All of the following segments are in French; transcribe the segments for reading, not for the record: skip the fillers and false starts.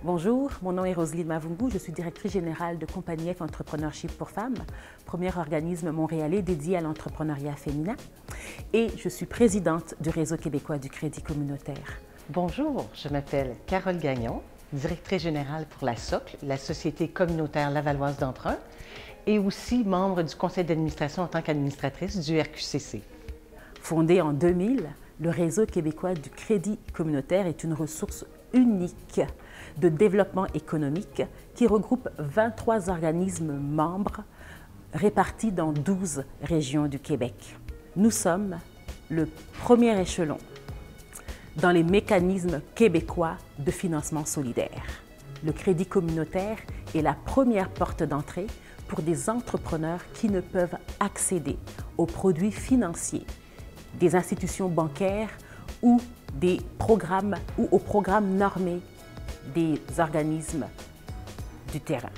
Bonjour, mon nom est Roselyne Mavungu, je suis directrice générale de Compagnie F Entrepreneurship pour femmes, premier organisme montréalais dédié à l'entrepreneuriat féminin, et je suis présidente du Réseau québécois du crédit communautaire. Bonjour, je m'appelle Carole Gagnon, directrice générale pour la SOCL, la Société communautaire lavalloise d'emprunt, et aussi membre du conseil d'administration en tant qu'administratrice du RQCC. Fondé en 2000, le Réseau québécois du crédit communautaire est une ressource unique de développement économique qui regroupe 23 organismes membres répartis dans 12 régions du Québec. Nous sommes le premier échelon dans les mécanismes québécois de financement solidaire. Le crédit communautaire est la première porte d'entrée pour des entrepreneurs qui ne peuvent accéder aux produits financiers des institutions bancaires ou des programmes ou aux programmes normés des organismes du terrain.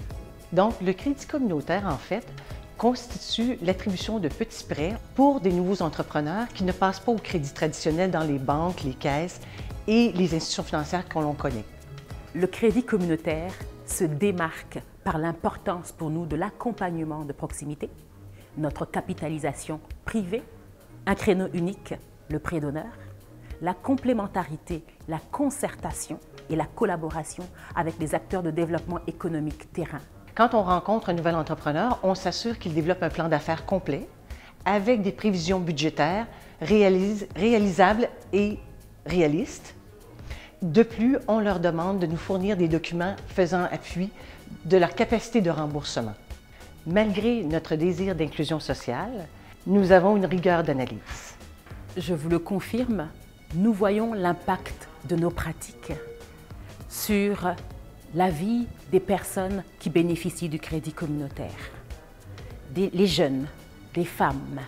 Donc, le crédit communautaire, en fait, constitue l'attribution de petits prêts pour des nouveaux entrepreneurs qui ne passent pas au crédit traditionnel dans les banques, les caisses et les institutions financières que l'on connaît. Le crédit communautaire se démarque par l'importance pour nous de l'accompagnement de proximité, notre capitalisation privée, un créneau unique, le prêt d'honneur, la complémentarité, la concertation et la collaboration avec les acteurs de développement économique terrain. Quand on rencontre un nouvel entrepreneur, on s'assure qu'il développe un plan d'affaires complet avec des prévisions budgétaires réalisables et réalistes. De plus, on leur demande de nous fournir des documents faisant appui de leur capacité de remboursement. Malgré notre désir d'inclusion sociale, nous avons une rigueur d'analyse. Je vous le confirme, nous voyons l'impact de nos pratiques sur la vie des personnes qui bénéficient du crédit communautaire. Les jeunes, des femmes,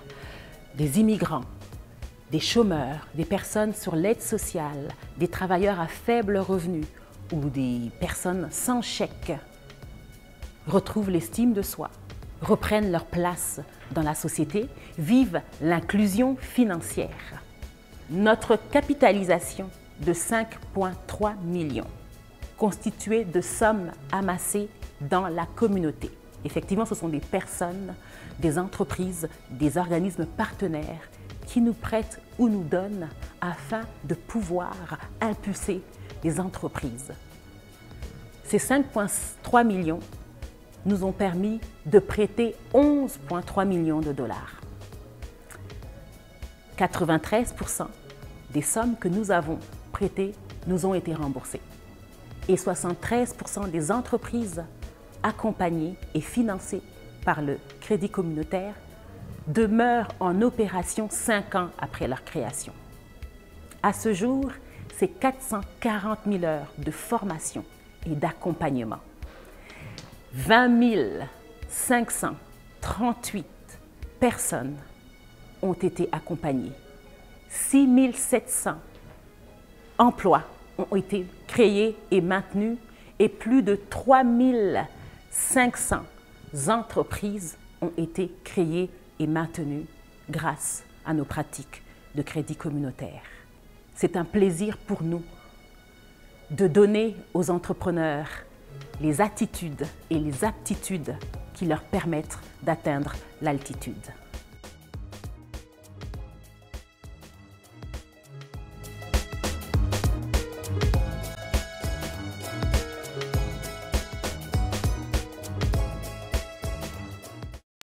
des immigrants, des chômeurs, des personnes sur l'aide sociale, des travailleurs à faible revenu ou des personnes sans chèque retrouvent l'estime de soi, reprennent leur place dans la société, vivent l'inclusion financière. Notre capitalisation de 5,3 millions, constituée de sommes amassées dans la communauté. Effectivement, ce sont des personnes, des entreprises, des organismes partenaires qui nous prêtent ou nous donnent afin de pouvoir impulser les entreprises. Ces 5,3 millions nous ont permis de prêter 11,3 millions de dollars. 93% des sommes que nous avons prêtées nous ont été remboursées. Et 73% des entreprises accompagnées et financées par le crédit communautaire demeurent en opération 5 ans après leur création. À ce jour, c'est 440 000 heures de formation et d'accompagnement. 20 538 personnes ont été accompagnées. 6 700 emplois ont été créés et maintenus et plus de 3 500 entreprises ont été créées et maintenues grâce à nos pratiques de crédit communautaire. C'est un plaisir pour nous de donner aux entrepreneurs les attitudes et les aptitudes qui leur permettent d'atteindre l'altitude.